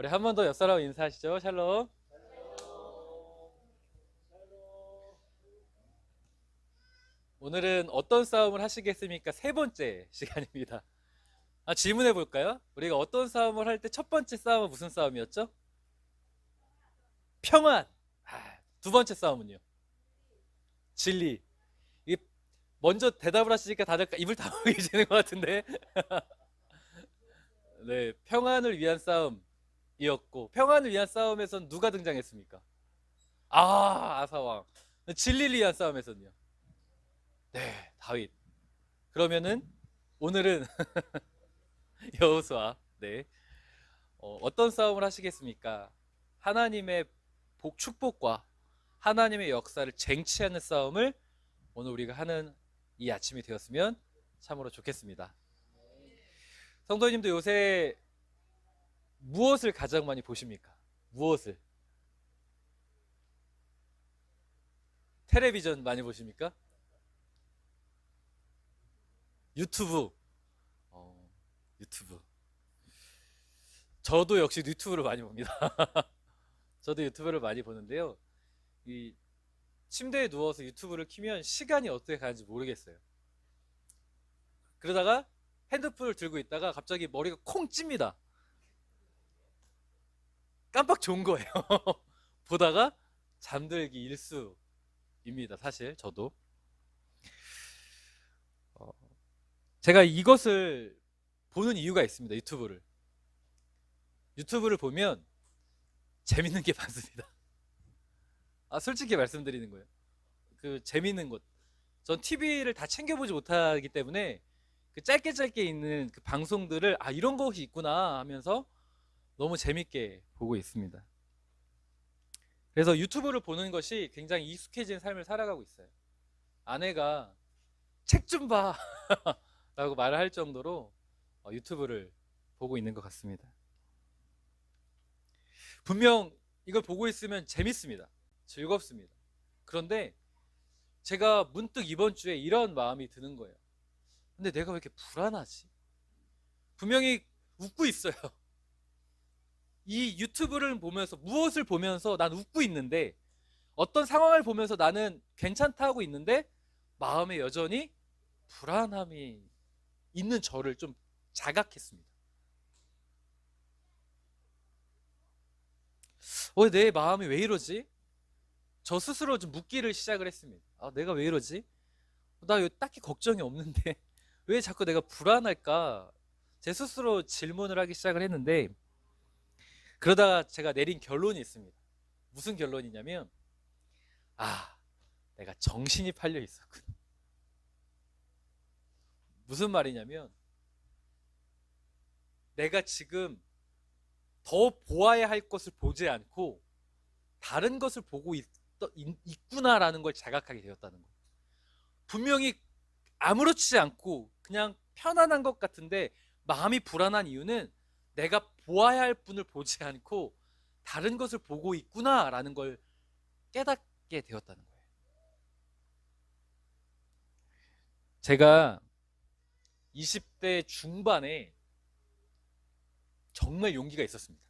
한 번 더 옆사람 인사하시죠. 샬롬. 오늘은 어떤 싸움을 하시겠습니까? 세 번째 시간입니다. 질문해 볼까요? 우리가 어떤 싸움을 할 때 첫 번째 싸움은 무슨 싸움이었죠? 평안. 두 번째 싸움은요? 진리. 이게 먼저 대답을 하시니까 다들 입을 다물게 되는 것 같은데. 네, 평안을 위한 싸움이었고, 평안을 위한 싸움에선 누가 등장했습니까? 아사왕. 진리를 위한 싸움에서는요? 네, 다윗. 그러면은 오늘은 여호수아. 네. 어떤 싸움을 하시겠습니까? 하나님의 축복과 하나님의 역사를 쟁취하는 싸움을 오늘 우리가 하는 이 아침이 되었으면 참으로 좋겠습니다. 성도님도 요새 무엇을 가장 많이 보십니까? 무엇을? 텔레비전 많이 보십니까? 유튜브. 유튜브. 저도 역시 유튜브를 많이 봅니다. 저도 유튜브를 많이 보는데요. 이 침대에 누워서 유튜브를 키면 시간이 어떻게 가는지 모르겠어요. 그러다가 핸드폰을 들고 있다가 갑자기 머리가 콩 찝니다. 깜빡 좋은 거예요. 보다가 잠들기 일수입니다. 사실 저도. 제가 이것을 보는 이유가 있습니다. 유튜브를 보면 재밌는 게 많습니다. 솔직히 말씀드리는 거예요. 그 재밌는 것. 전 TV를 다 챙겨보지 못하기 때문에 그 짧게 있는 그 방송들을 이런 것이 있구나 하면서 너무 재밌게 보고 있습니다. 그래서 유튜브를 보는 것이 굉장히 익숙해진 삶을 살아가고 있어요. 아내가 책 좀 봐 라고 말을 할 정도로 유튜브를 보고 있는 것 같습니다. 분명 이걸 보고 있으면 재밌습니다. 즐겁습니다. 그런데 제가 문득 이번 주에 이런 마음이 드는 거예요. 근데 내가 왜 이렇게 불안하지? 분명히 웃고 있어요. 이 유튜브를 보면서 무엇을 보면서 난 웃고 있는데 어떤 상황을 보면서 나는 괜찮다 하고 있는데 마음에 여전히 불안함이 있는 저를 좀 자각했습니다. 내 마음이 왜 이러지? 저 스스로 좀 묻기를 시작을 했습니다. 내가 왜 이러지? 나 딱히 걱정이 없는데 왜 자꾸 내가 불안할까? 제 스스로 질문을 하기 시작을 했는데 그러다가 제가 내린 결론이 있습니다. 무슨 결론이냐면 내가 정신이 팔려 있었군. 무슨 말이냐면 내가 지금 더 보아야 할 것을 보지 않고 다른 것을 보고 있구나라는 걸 자각하게 되었다는 거예요. 분명히 아무렇지 않고 그냥 편안한 것 같은데 마음이 불안한 이유는 내가 보아야 할 분을 보지 않고 다른 것을 보고 있구나라는 걸 깨닫게 되었다는 거예요. 제가 20대 중반에 정말 용기가 있었습니다.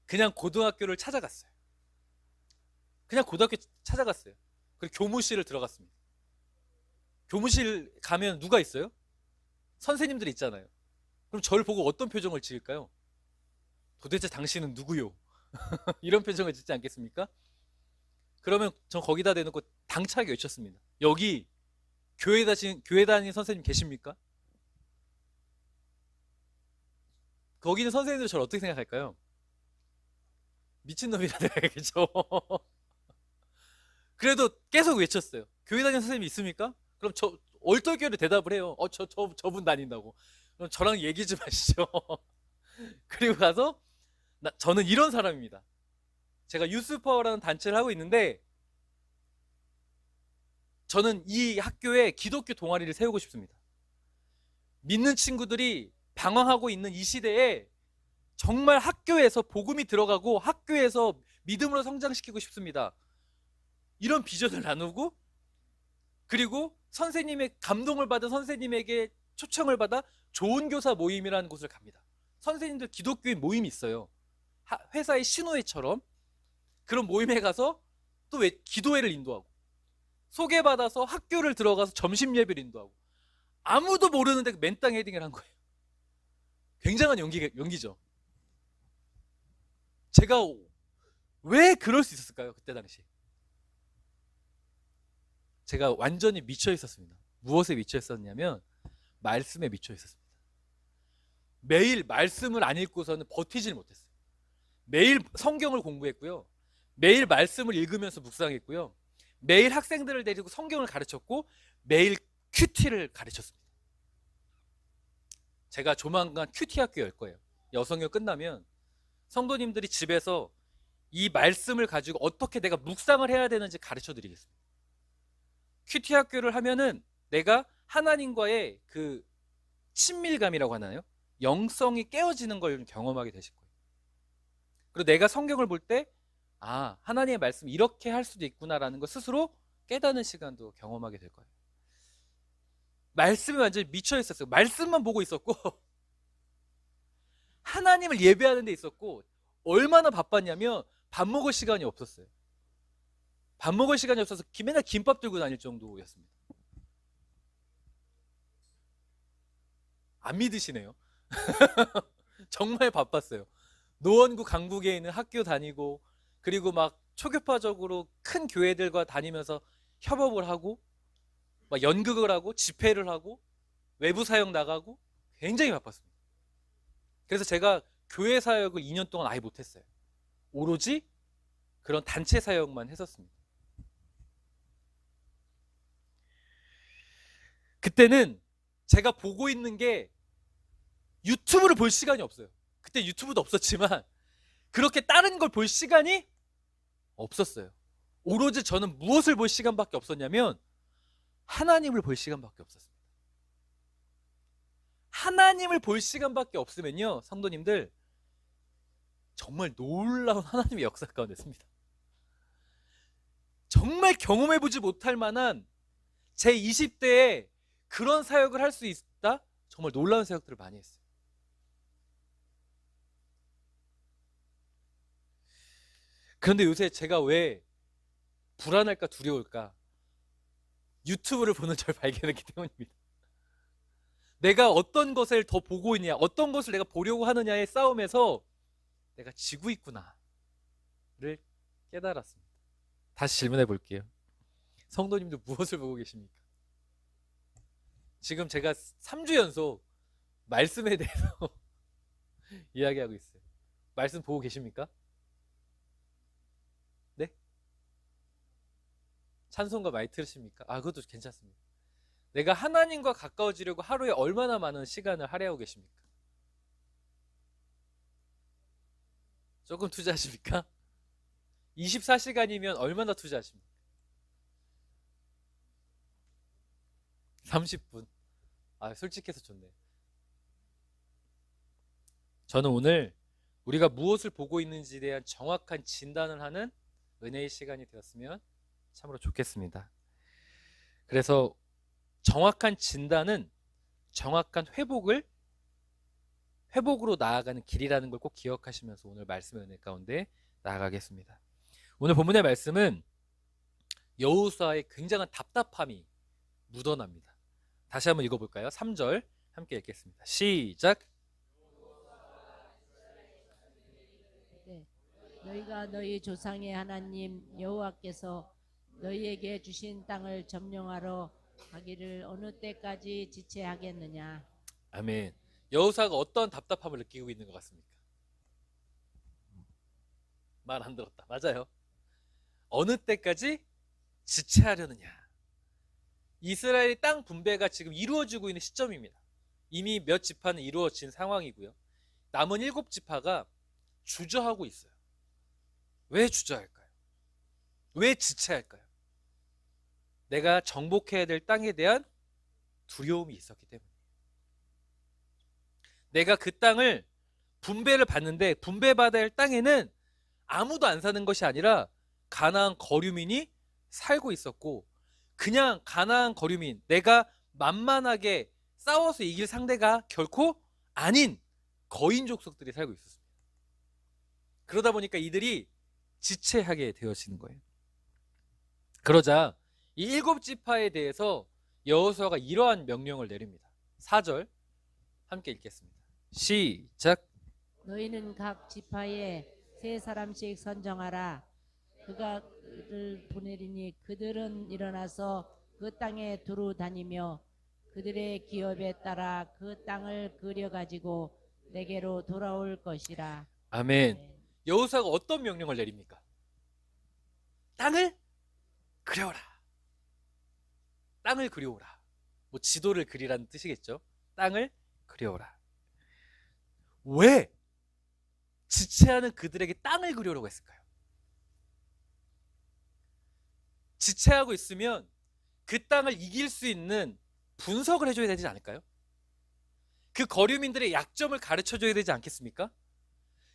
그냥 고등학교를 찾아갔어요. 그리고 교무실을 들어갔습니다. 교무실 가면 누가 있어요? 선생님들 있잖아요. 그럼 저를 보고 어떤 표정을 지을까요? 도대체 당신은 누구요? 이런 표정을 짓지 않겠습니까? 그러면 전 거기다 대놓고 당차게 외쳤습니다. 여기 교회 다니는 선생님 계십니까? 거기 있는 선생님들 저를 어떻게 생각할까요? 미친놈이라 생각하겠죠. 그래도 계속 외쳤어요. 교회 다니는 선생님이 있습니까? 그럼 저 얼떨결에 대답을 해요. 저분 다닌다고. 그럼 저랑 얘기 좀 하시죠. 그리고 가서 저는 이런 사람입니다. 제가 유스파워라는 단체를 하고 있는데 저는 이 학교에 기독교 동아리를 세우고 싶습니다. 믿는 친구들이 방황하고 있는 이 시대에 정말 학교에서 복음이 들어가고 학교에서 믿음으로 성장시키고 싶습니다. 이런 비전을 나누고 그리고 선생님의 감동을 받은 선생님에게 초청을 받아 좋은 교사 모임이라는 곳을 갑니다. 선생님들 기독교인 모임이 있어요. 회사의 신호회처럼. 그런 모임에 가서 또 왜 기도회를 인도하고, 소개받아서 학교를 들어가서 점심 예배를 인도하고, 아무도 모르는데 맨땅 헤딩을 한 거예요. 굉장한 연기죠. 제가 왜 그럴 수 있었을까요? 그때 당시 제가 완전히 미쳐 있었습니다. 무엇에 미쳐 있었냐면 말씀에 미쳐 있었습니다. 매일 말씀을 안 읽고서는 버티질 못했어요. 매일 성경을 공부했고요. 매일 말씀을 읽으면서 묵상했고요. 매일 학생들을 데리고 성경을 가르쳤고 매일 큐티를 가르쳤습니다. 제가 조만간 큐티 학교 열 거예요. 여성여 끝나면 성도님들이 집에서 이 말씀을 가지고 어떻게 내가 묵상을 해야 되는지 가르쳐 드리겠습니다. 큐티 학교를 하면은 내가 하나님과의 그 친밀감이라고 하나요? 영성이 깨어지는 걸 경험하게 되실 거예요. 그리고 내가 성경을 볼 때 아, 하나님의 말씀 이렇게 할 수도 있구나라는 걸 스스로 깨닫는 시간도 경험하게 될 거예요. 말씀에 완전히 미쳐 있었어요. 말씀만 보고 있었고 하나님을 예배하는 데 있었고, 얼마나 바빴냐면 밥 먹을 시간이 없었어요. 밥 먹을 시간이 없어서 맨날 김밥 들고 다닐 정도였습니다. 안 믿으시네요. 정말 바빴어요. 노원구 강북에 있는 학교 다니고, 그리고 막 초교파적으로 큰 교회들과 다니면서 협업을 하고, 막 연극을 하고, 집회를 하고, 외부 사역 나가고, 굉장히 바빴습니다. 그래서 제가 교회 사역을 2년 동안 아예 못했어요. 오로지 그런 단체 사역만 했었습니다. 그때는 제가 보고 있는 게 유튜브를 볼 시간이 없어요. 그때 유튜브도 없었지만 그렇게 다른 걸 볼 시간이 없었어요. 오로지 저는 무엇을 볼 시간밖에 없었냐면 하나님을 볼 시간밖에 없었습니다. 하나님을 볼 시간밖에 없으면요, 성도님들, 정말 놀라운 하나님의 역사 가운데 있습니다. 정말 경험해보지 못할 만한 제 20대에 그런 사역을 할 수 있다? 정말 놀라운 사역들을 많이 했어요. 그런데 요새 제가 왜 불안할까 두려울까? 유튜브를 보는 절 발견했기 때문입니다. 내가 어떤 것을 더 보고 있냐, 어떤 것을 내가 보려고 하느냐의 싸움에서 내가 지고 있구나를 깨달았습니다. 다시 질문해 볼게요. 성도님들 무엇을 보고 계십니까? 지금 제가 3주 연속 말씀에 대해서 이야기하고 있어요. 말씀 보고 계십니까? 네? 찬송가 많이 들으십니까? 아, 그것도 괜찮습니다. 내가 하나님과 가까워지려고 하루에 얼마나 많은 시간을 할애하고 계십니까? 조금 투자하십니까? 24시간이면 얼마나 투자하십니까? 30분. 아, 솔직해서 좋네요. 저는 오늘 우리가 무엇을 보고 있는지에 대한 정확한 진단을 하는 은혜의 시간이 되었으면 참으로 좋겠습니다. 그래서 정확한 진단은 정확한 회복으로 나아가는 길이라는 걸 꼭 기억하시면서 오늘 말씀의 은혜 가운데 나아가겠습니다. 오늘 본문의 말씀은 여호수아의 굉장한 답답함이 묻어납니다. 다시 한번 읽어볼까요? 3절 함께 읽겠습니다. 시작. 네. 너희가 너희 조상의 하나님 여호와께서 너희에게 주신 땅을 점령하러 가기를 어느 때까지 지체하겠느냐. 아멘. 여호수아가 어떤 답답함을 느끼고 있는 것 같습니까? 말 안 들었다. 맞아요. 어느 때까지 지체하려느냐. 이스라엘의 땅 분배가 지금 이루어지고 있는 시점입니다. 이미 몇 지파는 이루어진 상황이고요. 남은 7지파가 주저하고 있어요. 왜 주저할까요? 왜 지체할까요? 내가 정복해야 될 땅에 대한 두려움이 있었기 때문이에요. 내가 그 땅을 분배를 받는데 분배받아야 할 땅에는 아무도 안 사는 것이 아니라 가나안 거류민이 살고 있었고, 그냥 가나안 거류민, 내가 만만하게 싸워서 이길 상대가 결코 아닌 거인 족속들이 살고 있었습니다. 그러다 보니까 이들이 지체하게 되어지는 거예요. 그러자 이 7지파에 대해서 여호수아가 이러한 명령을 내립니다. 4절 함께 읽겠습니다. 시작. 너희는 각 지파에 3사람씩 선정하라. 그가 그를 보내리니 그들은 일어나서 그 땅에 두루 다니며 그들의 기업에 따라 그 땅을 그려가지고 내게로 돌아올 것이라. 아멘. 여호수아가 어떤 명령을 내립니까? 땅을 그려오라. 땅을 그려오라. 뭐 지도를 그리라는 뜻이겠죠. 땅을 그려오라. 왜 지체하는 그들에게 땅을 그려오라고 했을까요? 지체하고 있으면 그 땅을 이길 수 있는 분석을 해줘야 되지 않을까요? 그 거류민들의 약점을 가르쳐줘야 되지 않겠습니까?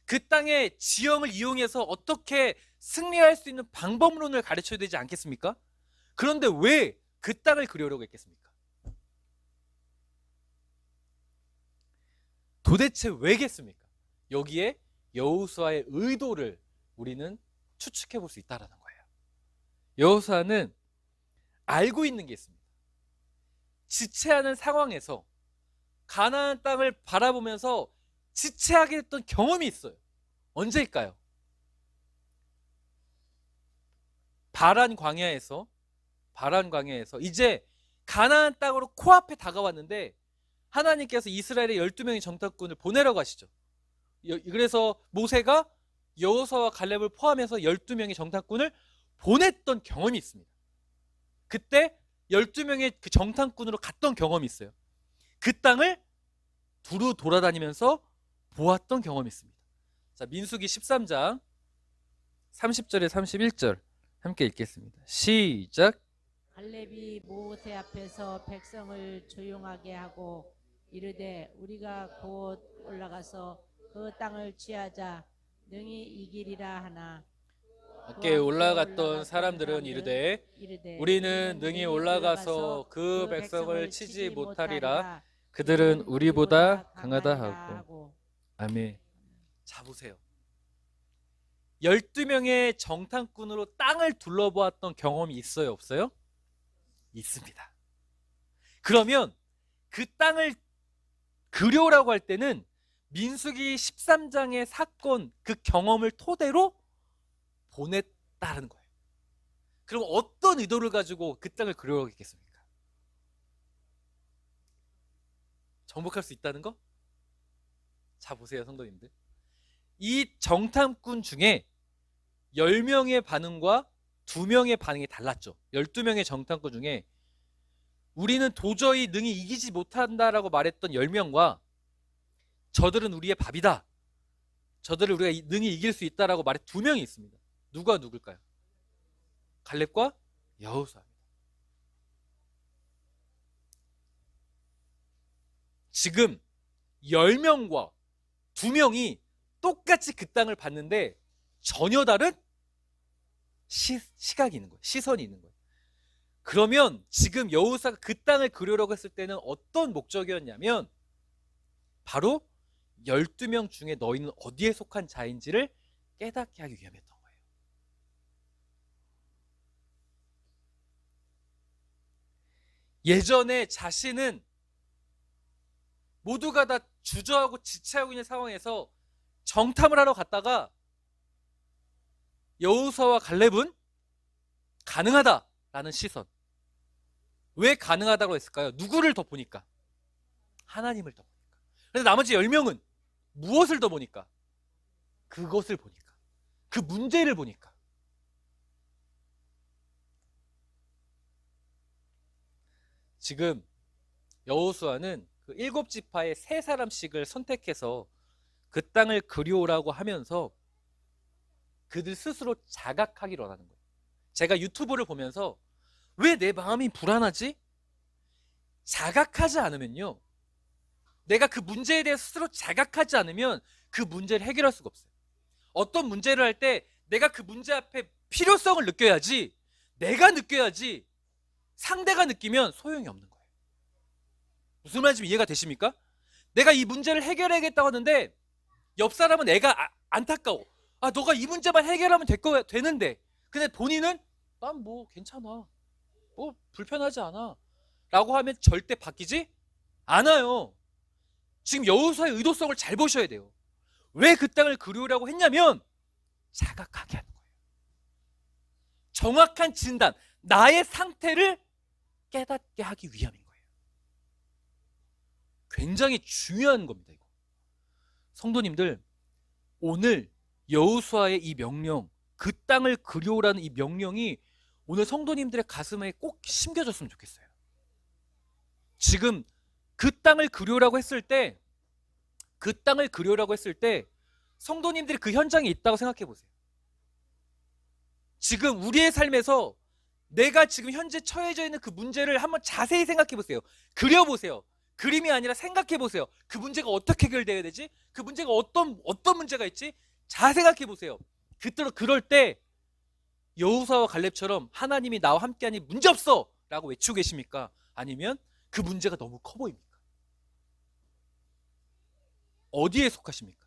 그 땅의 지형을 이용해서 어떻게 승리할 수 있는 방법론을 가르쳐야 되지 않겠습니까? 그런데 왜 그 땅을 그려오라고 했겠습니까? 도대체 왜겠습니까? 여기에 여호수아의 의도를 우리는 추측해 볼 수 있다는 거예요. 여호수아는 알고 있는 게 있습니다. 지체하는 상황에서 가나안 땅을 바라보면서 지체하게 됐던 경험이 있어요. 언제일까요? 바란 광야에서 이제 가나안 땅으로 코앞에 다가왔는데 하나님께서 이스라엘의 12명의 정탐꾼을 보내라고 하시죠. 그래서 모세가 여호수아와 갈렙을 포함해서 12명의 정탐꾼을 보냈던 경험이 있습니다. 그때 12명의 그 정탐꾼으로 갔던 경험이 있어요. 그 땅을 두루 돌아다니면서 보았던 경험이 있습니다. 자, 민수기 13장 30절에 31절 함께 읽겠습니다. 시작. 갈렙이 모세 앞에서 백성을 조용하게 하고 이르되 우리가 곧 올라가서 그 땅을 취하자 능히 이기리라 하나. 함께 올라갔던 사람들은 이르되 우리는 능히 올라가서 그 백성을 치지 못하리라. 그들은 우리보다 강하다 하고. 아멘. 자, 보세요. 12명의 정탐꾼으로 땅을 둘러보았던 경험이 있어요, 없어요? 있습니다. 그러면 그 땅을 그려오라고 할 때는 민수기 13장의 사건, 그 경험을 토대로 보냈다는 거예요. 그럼 어떤 의도를 가지고 그 땅을 그려오라고 했겠습니까? 정복할 수 있다는 거? 자, 보세요, 성도님들. 이 정탐꾼 중에 10명의 반응과 2명의 반응이 달랐죠. 12명의 정탐꾼 중에 우리는 도저히 능히 이기지 못한다라고 말했던 10명과 저들은 우리의 밥이다, 저들을 우리가 능히 이길 수 있다라고 말해 2명이 있습니다. 누가 누굴까요? 갈렙과 여호수아입니다. 지금 10명과 2명이 똑같이 그 땅을 봤는데 전혀 다른 시각이 있는 거예요. 시선이 있는 거예요. 그러면 지금 여호수아가 그 땅을 그려라고 했을 때는 어떤 목적이었냐면 바로 12명 중에 너희는 어디에 속한 자인지를 깨닫게 하기 위함이었던 거예요. 예전에 자신은 모두가 다 주저하고 지체하고 있는 상황에서 정탐을 하러 갔다가 여호수아와 갈렙은 가능하다라는 시선. 왜 가능하다고 했을까요? 누구를 더 보니까? 하나님을 더 보니까. 그런데 나머지 10명은 무엇을 더 보니까? 그것을 보니까. 그 문제를 보니까. 지금 여호수아는 그 7지파의 3사람씩을 선택해서 그 땅을 그리오라고 하면서 그들 스스로 자각하기를 원하는 거예요. 제가 유튜브를 보면서 왜 내 마음이 불안하지? 자각하지 않으면요, 내가 그 문제에 대해 스스로 자각하지 않으면 그 문제를 해결할 수가 없어요. 어떤 문제를 할 때 내가 그 문제 앞에 필요성을 느껴야지, 내가 느껴야지, 상대가 느끼면 소용이 없는 거예요. 무슨 말인지 이해가 되십니까? 내가 이 문제를 해결해야겠다고 하는데 옆 사람은 애가 안타까워. 너가 이 문제만 해결하면 되는데. 근데 본인은 난 뭐 괜찮아. 뭐 불편하지 않아. 라고 하면 절대 바뀌지 않아요. 지금 여호수아의 의도성을 잘 보셔야 돼요. 왜 그 땅을 그리우라고 했냐면 자각하게 하는 거예요. 정확한 진단, 나의 상태를 깨닫게 하기 위함인 거예요. 굉장히 중요한 겁니다. 이거. 성도님들, 오늘 여호수아의 이 명령, 그 땅을 그리우라는 이 명령이 오늘 성도님들의 가슴에 꼭 심겨졌으면 좋겠어요. 지금 그 땅을 그리우라고 했을 때, 성도님들이 그 현장에 있다고 생각해 보세요. 지금 우리의 삶에서 내가 지금 현재 처해져 있는 그 문제를 한번 자세히 생각해 보세요. 그려보세요. 그림이 아니라 생각해 보세요. 그 문제가 어떻게 해결돼야 되지? 그 문제가 어떤 문제가 있지? 잘 생각해 보세요. 그럴 때 여호수아와 갈렙처럼 하나님이 나와 함께하니 문제없어 라고 외치고 계십니까? 아니면 그 문제가 너무 커 보입니까? 어디에 속하십니까?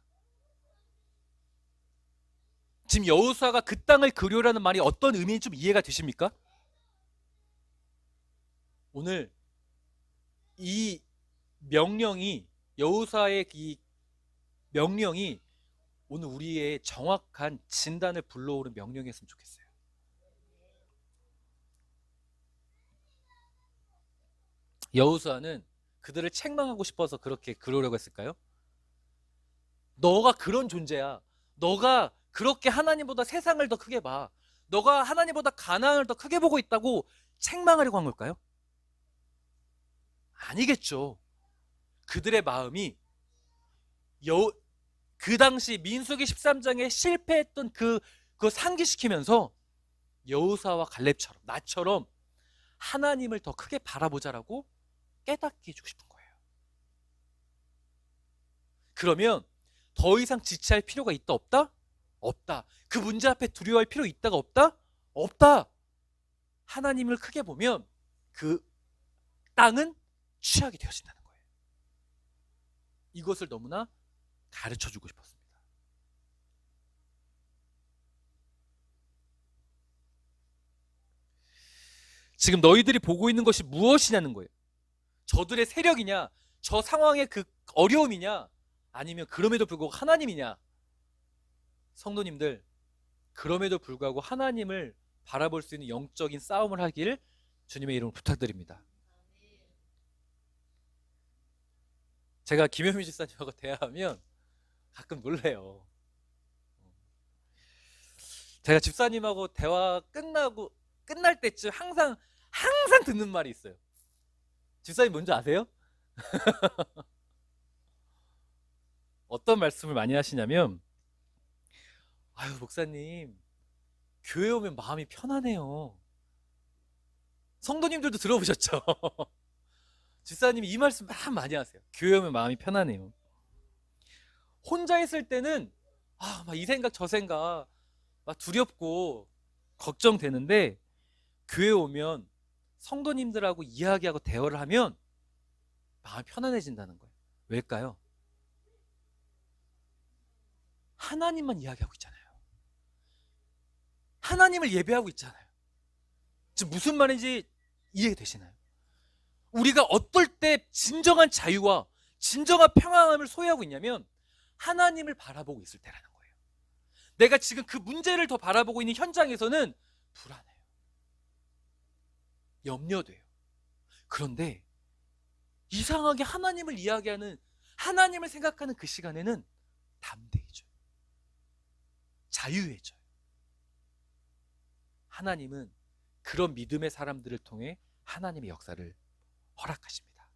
지금 여호수아가 그 땅을 그리우라는 말이 어떤 의미인지 좀 이해가 되십니까? 오늘 이 명령이, 여호수아의 이 명령이 오늘 우리의 정확한 진단을 불러오는 명령이었으면 좋겠어요. 여호수아는 그들을 책망하고 싶어서 그렇게 그러려고 했을까요? 너가 그런 존재야. 너가 그렇게 하나님보다 세상을 더 크게 봐. 너가 하나님보다 가나안을 더 크게 보고 있다고 책망하려고 한 걸까요? 아니겠죠. 그들의 마음이 그 당시 민수기 13장에 실패했던 그거 상기시키면서 여호수아와 갈렙처럼, 나처럼 하나님을 더 크게 바라보자라고 깨닫게 해주고 싶은 거예요. 그러면 더 이상 지체할 필요가 있다 없다? 없다. 그 문제 앞에 두려워할 필요 있다가 없다? 없다. 하나님을 크게 보면 그 땅은 취하게 되어진다는 거예요. 이것을 너무나 가르쳐주고 싶었습니다. 지금 너희들이 보고 있는 것이 무엇이냐는 거예요. 저들의 세력이냐, 저 상황의 그 어려움이냐, 아니면 그럼에도 불구하고 하나님이냐. 성도님들, 그럼에도 불구하고 하나님을 바라볼 수 있는 영적인 싸움을 하길 주님의 이름으로 부탁드립니다. 제가 김현미 집사님하고 대화하면 가끔 놀래요. 제가 집사님하고 대화 끝날 때쯤 항상 듣는 말이 있어요. 집사님 뭔지 아세요? 어떤 말씀을 많이 하시냐면, 아유 목사님, 교회 오면 마음이 편하네요. 성도님들도 들어보셨죠? 집사님이 이 말씀 많이 하세요. 교회 오면 마음이 편하네요. 혼자 있을 때는 막 이 생각 저 생각 막 두렵고 걱정되는데, 교회 오면 성도님들하고 이야기하고 대화를 하면 마음이 편안해진다는 거예요. 왜일까요? 하나님만 이야기하고 있잖아요. 하나님을 예배하고 있잖아요. 지금 무슨 말인지 이해되시나요? 우리가 어떨 때 진정한 자유와 진정한 평안함을 소유하고 있냐면 하나님을 바라보고 있을 때라는 거예요. 내가 지금 그 문제를 더 바라보고 있는 현장에서는 불안해요. 염려돼요. 그런데 이상하게 하나님을 이야기하는, 하나님을 생각하는 그 시간에는 담대해져요. 자유해져요. 하나님은 그런 믿음의 사람들을 통해 하나님의 역사를 허락하십니다.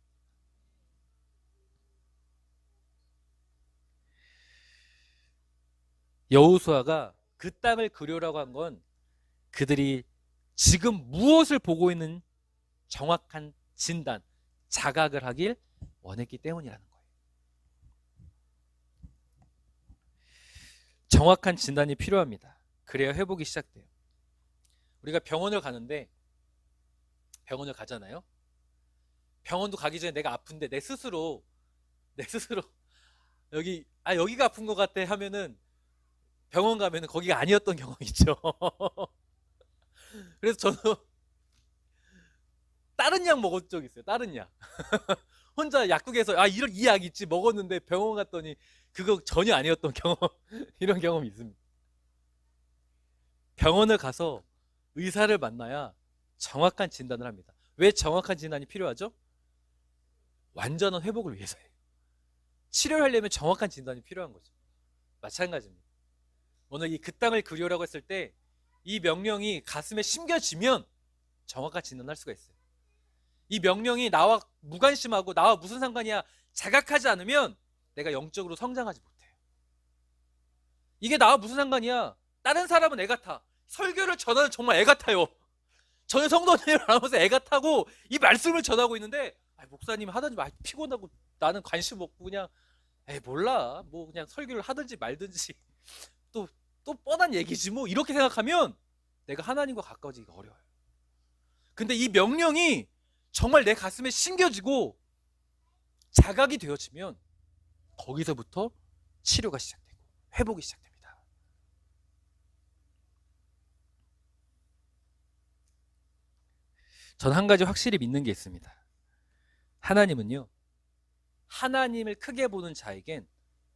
여호수아가 그 땅을 그려라고 한 건 그들이 지금 무엇을 보고 있는 정확한 진단, 자각을 하길 원했기 때문이라는 거예요. 정확한 진단이 필요합니다. 그래야 회복이 시작돼요. 우리가 병원을 가잖아요. 병원도 가기 전에 내가 아픈데 내 스스로 내 스스로 여기가 아픈 것 같아 하면은 병원 가면은 거기가 아니었던 경험 있죠. 그래서 저는 다른 약 먹은 적 있어요. 다른 약. 혼자 약국에서 이런 이 약 있지 먹었는데 병원 갔더니 그거 전혀 아니었던 경험 이런 경험이 있습니다. 병원을 가서 의사를 만나야 정확한 진단을 합니다. 왜 정확한 진단이 필요하죠? 완전한 회복을 위해서예요. 치료를 하려면 정확한 진단이 필요한 거죠. 마찬가지입니다. 오늘 이 그 땅을 그리우라고 했을 때 이 명령이 가슴에 심겨지면 정확한 진단을 할 수가 있어요. 이 명령이 나와 무관심하고 나와 무슨 상관이야 자각하지 않으면 내가 영적으로 성장하지 못해요. 이게 나와 무슨 상관이야. 다른 사람은 애 같아. 설교를 전하는 정말 애 같아요. 저는 성도님을 알아보면서 애 같다고 이 말씀을 전하고 있는데 목사님 하든지 피곤하고 나는 관심 없고 그냥 몰라 뭐 그냥 설교를 하든지 말든지 또 뻔한 얘기지 뭐 이렇게 생각하면 내가 하나님과 가까워지기가 어려워요. 근데 이 명령이 정말 내 가슴에 심겨지고 자각이 되어지면 거기서부터 치료가 시작되고 회복이 시작됩니다. 전 한 가지 확실히 믿는 게 있습니다. 하나님은요, 하나님을 크게 보는 자에겐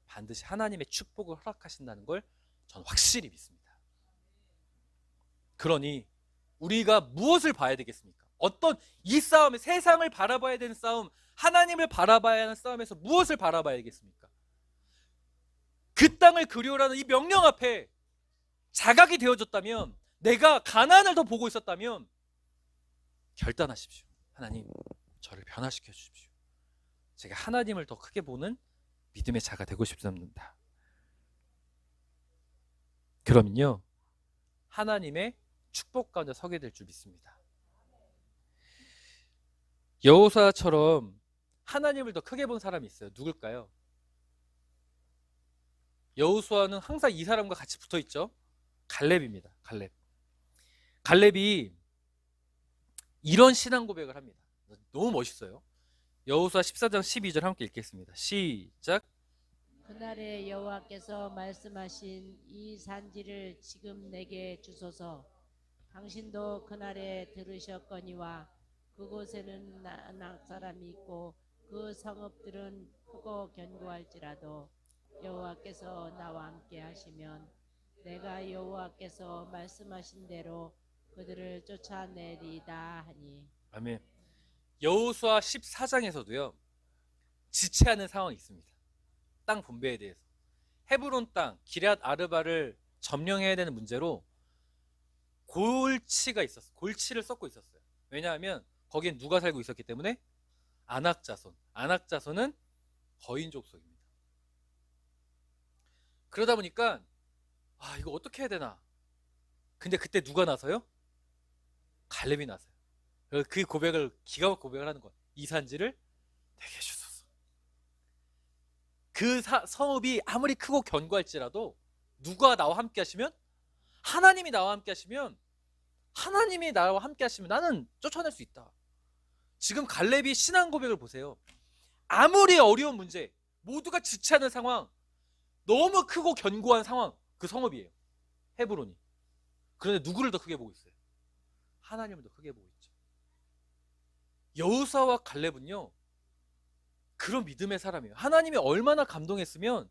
반드시 하나님의 축복을 허락하신다는 걸 전 확실히 믿습니다. 그러니 우리가 무엇을 봐야 되겠습니까? 어떤 이 싸움에 세상을 바라봐야 되는 싸움, 하나님을 바라봐야 하는 싸움에서 무엇을 바라봐야겠습니까? 그 땅을 그리우라는 이 명령 앞에 자각이 되어졌다면, 내가 가나안을 더 보고 있었다면 결단하십시오. 하나님, 저를 변화시켜 주십시오. 제가 하나님을 더 크게 보는 믿음의 자가 되고 싶습니다. 그러면요, 하나님의 축복 가운데 서게 될 줄 믿습니다. 여호수아처럼 하나님을 더 크게 본 사람이 있어요. 누굴까요? 여호수아는 항상 이 사람과 같이 붙어 있죠. 갈렙입니다. 갈렙이 이런 신앙 고백을 합니다. 너무 멋있어요. 여호수아 14장 12절 함께 읽겠습니다. 시작. 그날에 여호와께서 말씀하신 이 산지를 지금 내게 주소서. 당신도 그날에 들으셨거니와 그곳에는 아낙 사람이 있고 그 성읍들은 크고 견고할지라도 여호와께서 나와 함께 하시면 내가 여호와께서 말씀하신 대로 그들을 쫓아내리다 하니. 아멘. 여호수아 14장에서도요, 지체하는 상황이 있습니다. 땅 분배에 대해서. 헤브론 땅 기럇 아르바를 점령해야 되는 문제로 골치가 있었어요. 골치를 썩고 있었어요. 왜냐하면 거기엔 누가 살고 있었기 때문에? 아낙 자손. 아낙 자손은 거인 족속입니다. 그러다 보니까 이거 어떻게 해야 되나? 근데 그때 누가 나서요? 갈렙이 나서요. 그 고백을 기가 막히게 고백을 하는 거예요. 이 산지를 내게 주소서. 그 성읍이 아무리 크고 견고할지라도 누가 나와 함께 하시면? 하나님이 나와 함께 하시면, 하나님이 나와 함께 하시면 나는 쫓아낼 수 있다. 지금 갈렙이 신앙 고백을 보세요. 아무리 어려운 문제, 모두가 지체하는 상황, 너무 크고 견고한 상황, 그 성읍이에요. 헤브론이. 그런데 누구를 더 크게 보고 있어요? 하나님을 더 크게 보고 있죠. 여호수아와 갈렙은요, 그런 믿음의 사람이에요. 하나님이 얼마나 감동했으면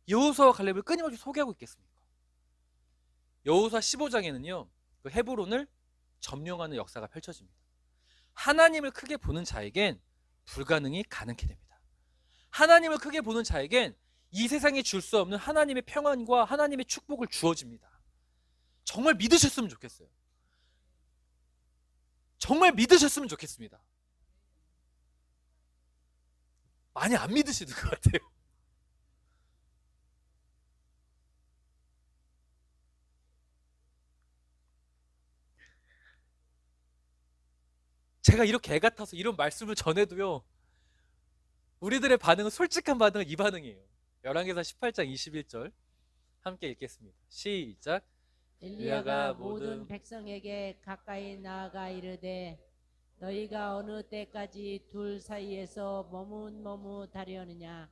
여호수아와 갈렙을 끊임없이 소개하고 있겠습니까? 여호수아 15장에는요, 그 헤브론을 점령하는 역사가 펼쳐집니다. 하나님을 크게 보는 자에겐 불가능이 가능케 됩니다. 하나님을 크게 보는 자에겐 이 세상에 줄 수 없는 하나님의 평안과 하나님의 축복을 주어집니다. 정말 믿으셨으면 좋겠어요. 정말 믿으셨으면 좋겠습니다. 많이 안 믿으시는 것 같아요. 제가 이렇게 애 같아서 이런 말씀을 전해도요, 우리들의 반응은 솔직한 반응은 이 반응이에요. 열왕기상 18장 21절 함께 읽겠습니다. 시작. 엘리야가 모든 백성에게 가까이 나아가 이르되 너희가 어느 때까지 둘 사이에서 머뭇머뭇하려느냐.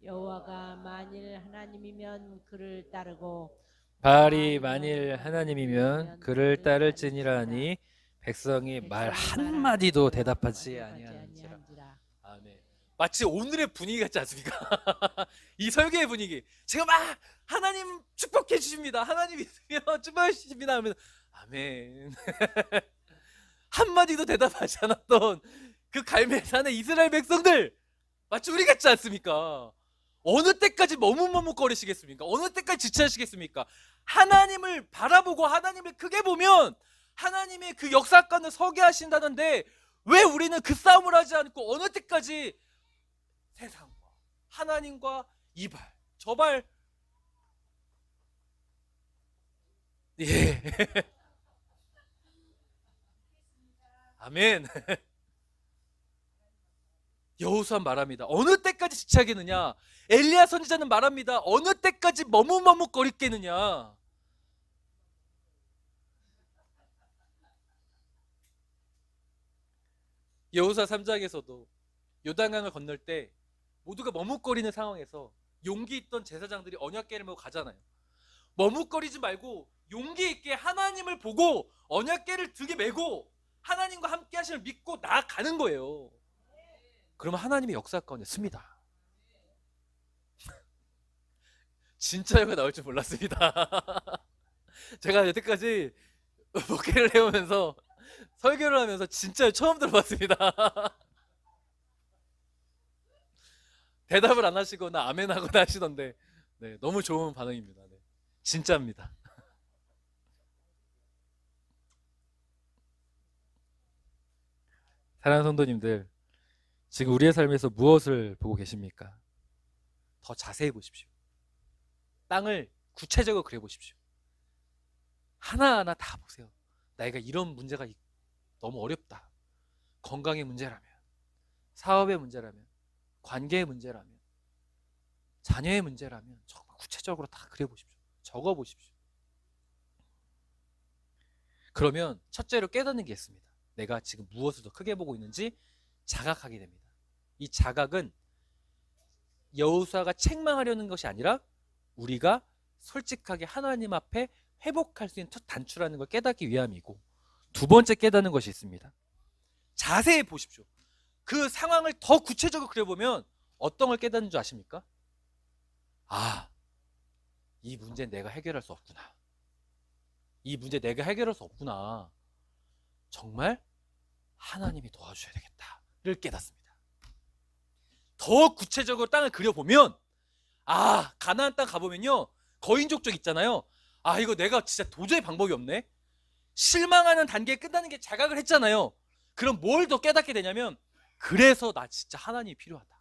여호와가 만일 하나님이면 그를 따르고 바알이 만일 하나님이면 그를 따를지니라 하니 백성이 말 한마디도 대답하지 아니하는지라. 아멘. 마치 오늘의 분위기 같지 않습니까? 이 설교의 분위기. 제가 막 하나님 축복해 주십니다. 하나님 있으면 축복해 주십니다 하면 아멘. 한마디도 대답하지 않았던 그 갈멜산의 이스라엘 백성들 마치 우리 같지 않습니까? 어느 때까지 머뭇머뭇거리시겠습니까? 어느 때까지 지체하시겠습니까? 하나님을 바라보고 하나님을 크게 보면 하나님의 그 역사관을 서게 하신다는데 왜 우리는 그 싸움을 하지 않고 어느 때까지 세상과 하나님과 이발 저발 예 아멘. 여호수아 말합니다. 어느 때까지 지체하겠느냐? 엘리야 선지자는 말합니다. 어느 때까지 머뭇머뭇거리겠느냐? 여호수아 3장에서도 요단강을 건널 때 모두가 머뭇거리는 상황에서 용기 있던 제사장들이 언약궤를 메고 가잖아요. 머뭇거리지 말고 용기 있게 하나님을 보고 언약궤를 등에 메고 하나님과 함께 하심을 믿고 나아가는 거예요. 그러면 하나님의 역사 가운데 씁니다. 진짜요가 나올 줄 몰랐습니다. 제가 여태까지 목회를 해오면서 설교를 하면서 진짜요 처음 들어봤습니다. 대답을 안 하시거나 아멘 하거나 하시던데 네, 너무 좋은 반응입니다. 네, 진짜입니다. 사랑하는 성도님들, 지금 우리의 삶에서 무엇을 보고 계십니까? 더 자세히 보십시오. 땅을 구체적으로 그려보십시오. 하나하나 다 보세요. 나이가 이런 문제가 너무 어렵다. 건강의 문제라면, 사업의 문제라면, 관계의 문제라면, 자녀의 문제라면 정말 구체적으로 다 그려보십시오. 적어보십시오. 그러면 첫째로 깨닫는 게 있습니다. 내가 지금 무엇을 더 크게 보고 있는지 자각하게 됩니다. 이 자각은 여호수아가 책망하려는 것이 아니라 우리가 솔직하게 하나님 앞에 회복할 수 있는 단추라는 걸 깨닫기 위함이고, 두 번째 깨닫는 것이 있습니다. 자세히 보십시오. 그 상황을 더 구체적으로 그려보면 어떤 걸 깨닫는 줄 아십니까? 아, 이 문제 내가 해결할 수 없구나. 이 문제 내가 해결할 수 없구나. 정말 하나님이 도와주셔야 되겠다를 깨닫습니다. 더 구체적으로 땅을 그려보면 아, 가나안 땅 가보면요 거인족적 있잖아요. 아, 이거 내가 진짜 도저히 방법이 없네. 실망하는 단계에 끝나는 게 자각을 했잖아요. 그럼 뭘 더 깨닫게 되냐면 그래서 나 진짜 하나님이 필요하다.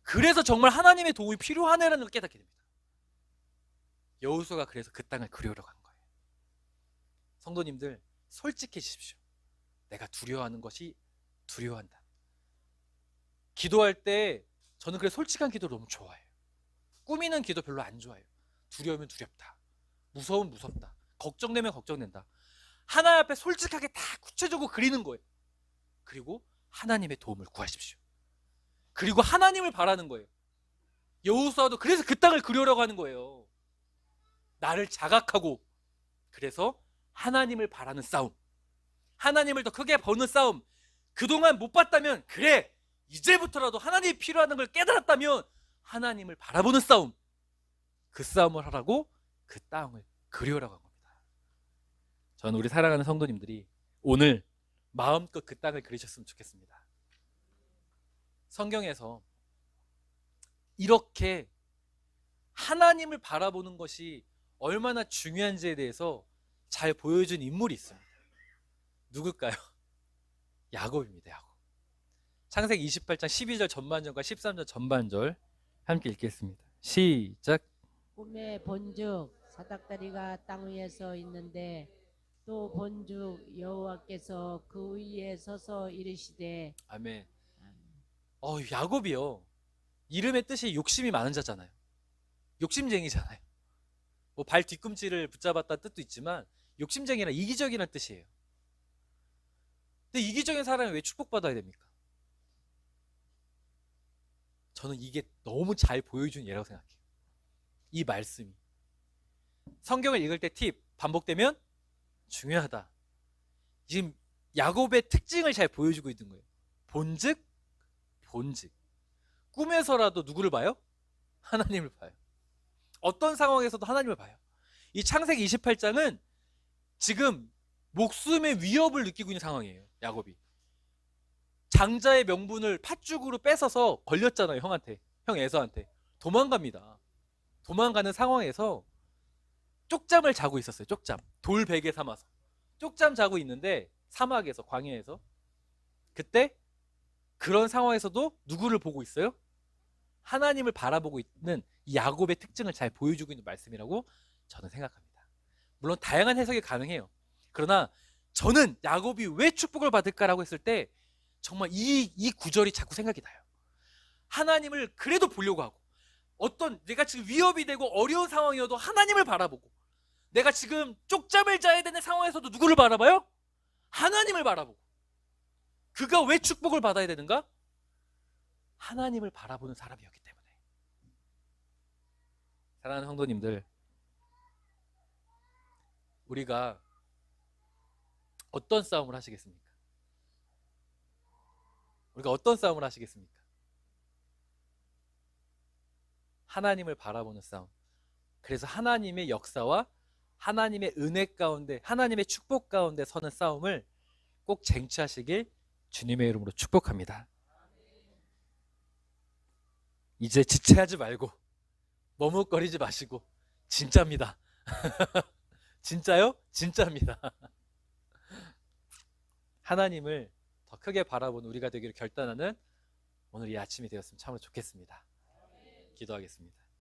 그래서 정말 하나님의 도움이 필요하네라는 걸 깨닫게 됩니다. 여호수아가 그래서 그 땅을 그리우러 간 거예요. 성도님들 솔직해지십시오. 내가 두려워하는 것이 두려워한다. 기도할 때 저는 그래 솔직한 기도를 너무 좋아해요. 꾸미는 기도 별로 안 좋아해요. 두려우면 두렵다. 무서우면 무섭다. 걱정되면 걱정된다. 하나님 앞에 솔직하게 다 구체적으로 그리는 거예요. 그리고 하나님의 도움을 구하십시오. 그리고 하나님을 바라는 거예요. 여호수아도 그래서 그 땅을 그리우려고 하는 거예요. 나를 자각하고 그래서 하나님을 바라는 싸움, 하나님을 더 크게 보는 싸움. 그동안 못 봤다면 그래 이제부터라도 하나님이 필요하다는 걸 깨달았다면 하나님을 바라보는 싸움, 그 싸움을 하라고 그 땅을 그리우라고 한 겁니다. 저는 우리 사랑하는 성도님들이 오늘 마음껏 그 땅을 그리셨으면 좋겠습니다. 성경에서 이렇게 하나님을 바라보는 것이 얼마나 중요한지에 대해서 잘 보여준 인물이 있습니다. 누굴까요? 야곱입니다. 야곱. 창세기 28장 12절 전반절과 13절 전반절 함께 읽겠습니다. 시작. 꿈에 본즉 사닥다리가 땅 위에 서 있는데 또 본즉 여호와께서 그 위에 서서 이르시되. 아멘. 야곱이요. 이름의 뜻이 욕심이 많은 자잖아요. 욕심쟁이잖아요. 뭐 발 뒤꿈치를 붙잡았다는 뜻도 있지만 욕심쟁이란 이기적이라는 뜻이에요. 근데 이기적인 사람이 왜 축복받아야 됩니까? 저는 이게 너무 잘 보여준 예라고 생각해요. 이 말씀이. 성경을 읽을 때 팁, 반복되면 중요하다. 지금 야곱의 특징을 잘 보여주고 있는 거예요. 본즉, 본즉. 꿈에서라도 누구를 봐요? 하나님을 봐요. 어떤 상황에서도 하나님을 봐요. 이 창세기 28장은 지금 목숨의 위협을 느끼고 있는 상황이에요. 야곱이. 장자의 명분을 팥죽으로 뺏어서 걸렸잖아요. 형한테. 형 에서한테. 도망갑니다. 도망가는 상황에서 쪽잠을 자고 있었어요. 쪽잠. 돌 베개 삼아서. 쪽잠 자고 있는데 사막에서, 광야에서. 그때 그런 상황에서도 누구를 보고 있어요? 하나님을 바라보고 있는 이 야곱의 특징을 잘 보여주고 있는 말씀이라고 저는 생각합니다. 물론 다양한 해석이 가능해요. 그러나 저는 야곱이 왜 축복을 받을까라고 했을 때 정말 이 구절이 자꾸 생각이 나요. 하나님을 그래도 보려고 하고, 어떤 내가 지금 위협이 되고 어려운 상황이어도 하나님을 바라보고, 내가 지금 쪽잠을 자야 되는 상황에서도 누구를 바라봐요? 하나님을 바라보고. 그가 왜 축복을 받아야 되는가? 하나님을 바라보는 사람이었기 때문에. 사랑하는 성도님들, 우리가 어떤 싸움을 하시겠습니까? 우리가 어떤 싸움을 하시겠습니까? 하나님을 바라보는 싸움. 그래서 하나님의 역사와 하나님의 은혜 가운데, 하나님의 축복 가운데 서는 싸움을 꼭 쟁취하시길 주님의 이름으로 축복합니다. 이제 지체하지 말고 머뭇거리지 마시고, 진짜입니다. 진짜요? 진짜입니다. 하나님을 더 크게 바라보는 우리가 되기를 결단하는 오늘 이 아침이 되었으면 참으로 좋겠습니다. 기도하겠습니다.